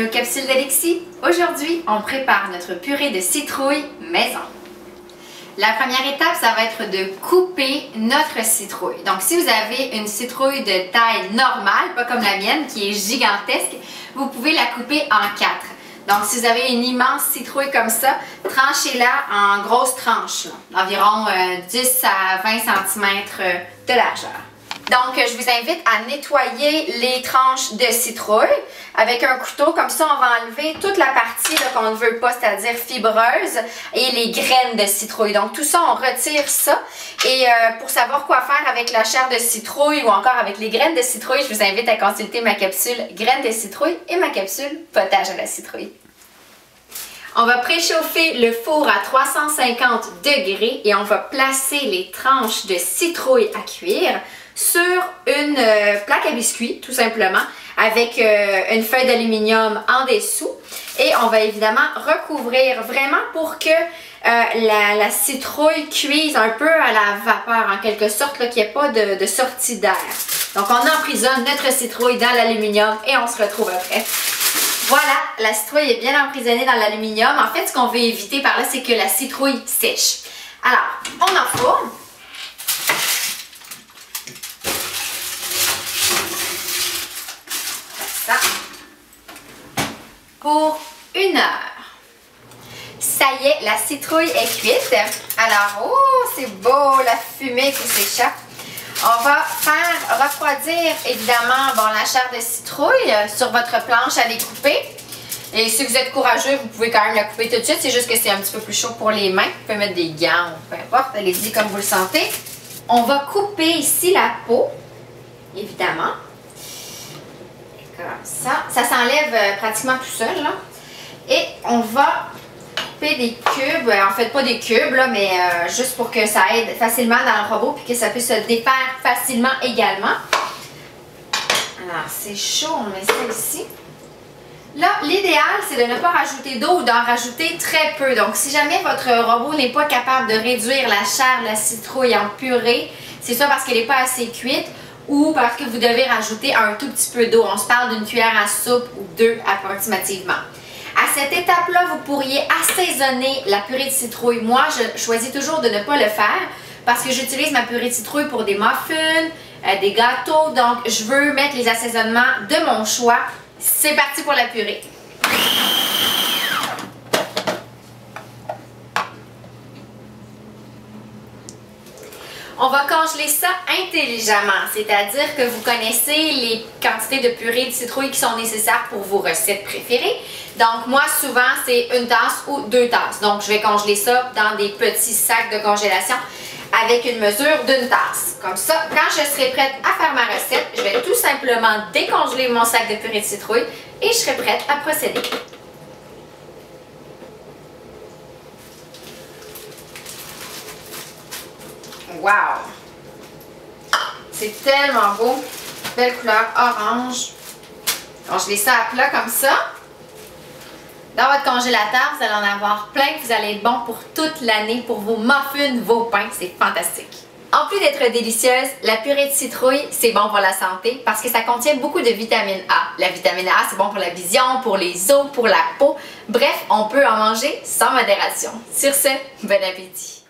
bienvenue aux capsules d'Alexis. Aujourd'hui, on prépare notre purée de citrouille maison. La première étape, ça va être de couper notre citrouille. Donc, si vous avez une citrouille de taille normale, pas comme la mienne qui est gigantesque, vous pouvez la couper en 4. Donc, si vous avez une immense citrouille comme ça, tranchez-la en grosses tranches, environ 10 à 20 cm de largeur. Donc, je vous invite à nettoyer les tranches de citrouille avec un couteau. Comme ça, on va enlever toute la partie qu'on ne veut pas, c'est-à-dire fibreuse, et les graines de citrouille. Donc, tout ça, on retire ça. Et pour savoir quoi faire avec la chair de citrouille ou encore avec les graines de citrouille, je vous invite à consulter ma capsule graines de citrouille et ma capsule potage à la citrouille. On va préchauffer le four à 350 degrés et on va placer les tranches de citrouille à cuire sur une plaque à biscuits, tout simplement, avec une feuille d'aluminium en dessous. Et on va évidemment recouvrir vraiment pour que la citrouille cuise un peu à la vapeur, en quelque sorte, qu'il n'y ait pas de sortie d'air. Donc, on emprisonne notre citrouille dans l'aluminium et on se retrouve après. Voilà, la citrouille est bien emprisonnée dans l'aluminium. En fait, ce qu'on veut éviter par là, c'est que la citrouille sèche. Alors, on enfourne. Ça. Pour 1 heure. Ça y est, la citrouille est cuite. Alors, oh, c'est beau, la fumée qui s'échappe. On va faire refroidir évidemment la chair de citrouille sur votre planche à découper. Et si vous êtes courageux, vous pouvez quand même la couper tout de suite. C'est juste que c'est un petit peu plus chaud pour les mains. Vous pouvez mettre des gants ou peu importe. Allez-y comme vous le sentez. On va couper ici la peau, évidemment. Comme ça. Ça s'enlève pratiquement tout seul, là. Et on va couper des cubes. En fait, pas des cubes, là, mais juste pour que ça aide facilement dans le robot et que ça puisse se défaire facilement également. Alors, c'est chaud. On met ça ici. Là, l'idéal, c'est de ne pas rajouter d'eau ou d'en rajouter très peu. Donc, si jamais votre robot n'est pas capable de réduire la chair de la citrouille en purée, c'est soit parce qu'elle n'est pas assez cuite ou parce que vous devez rajouter un tout petit peu d'eau. On se parle d'une cuillère à soupe ou 2 approximativement. À cette étape-là, vous pourriez assaisonner la purée de citrouille. Moi, je choisis toujours de ne pas le faire parce que j'utilise ma purée de citrouille pour des muffins, des gâteaux. Donc, je veux mettre les assaisonnements de mon choix. C'est parti pour la purée. On va congeler ça intelligemment, c'est-à-dire que vous connaissez les quantités de purée de citrouille qui sont nécessaires pour vos recettes préférées. Donc moi, souvent, c'est 1 tasse ou 2 tasses. Donc je vais congeler ça dans des petits sacs de congélation avec une mesure d'1 tasse. Comme ça, quand je serai prête à faire ma recette, je vais tout simplement décongeler mon sac de purée de citrouille et je serai prête à procéder. Wow! C'est tellement beau. Belle couleur orange. Congelez ça à plat comme ça. Dans votre congélateur, vous allez en avoir plein. Vous allez être bon pour toute l'année, pour vos muffins, vos pains. C'est fantastique. En plus d'être délicieuse, la purée de citrouille, c'est bon pour la santé parce que ça contient beaucoup de vitamine A. La vitamine A, c'est bon pour la vision, pour les os, pour la peau. Bref, on peut en manger sans modération. Sur ce, bon appétit!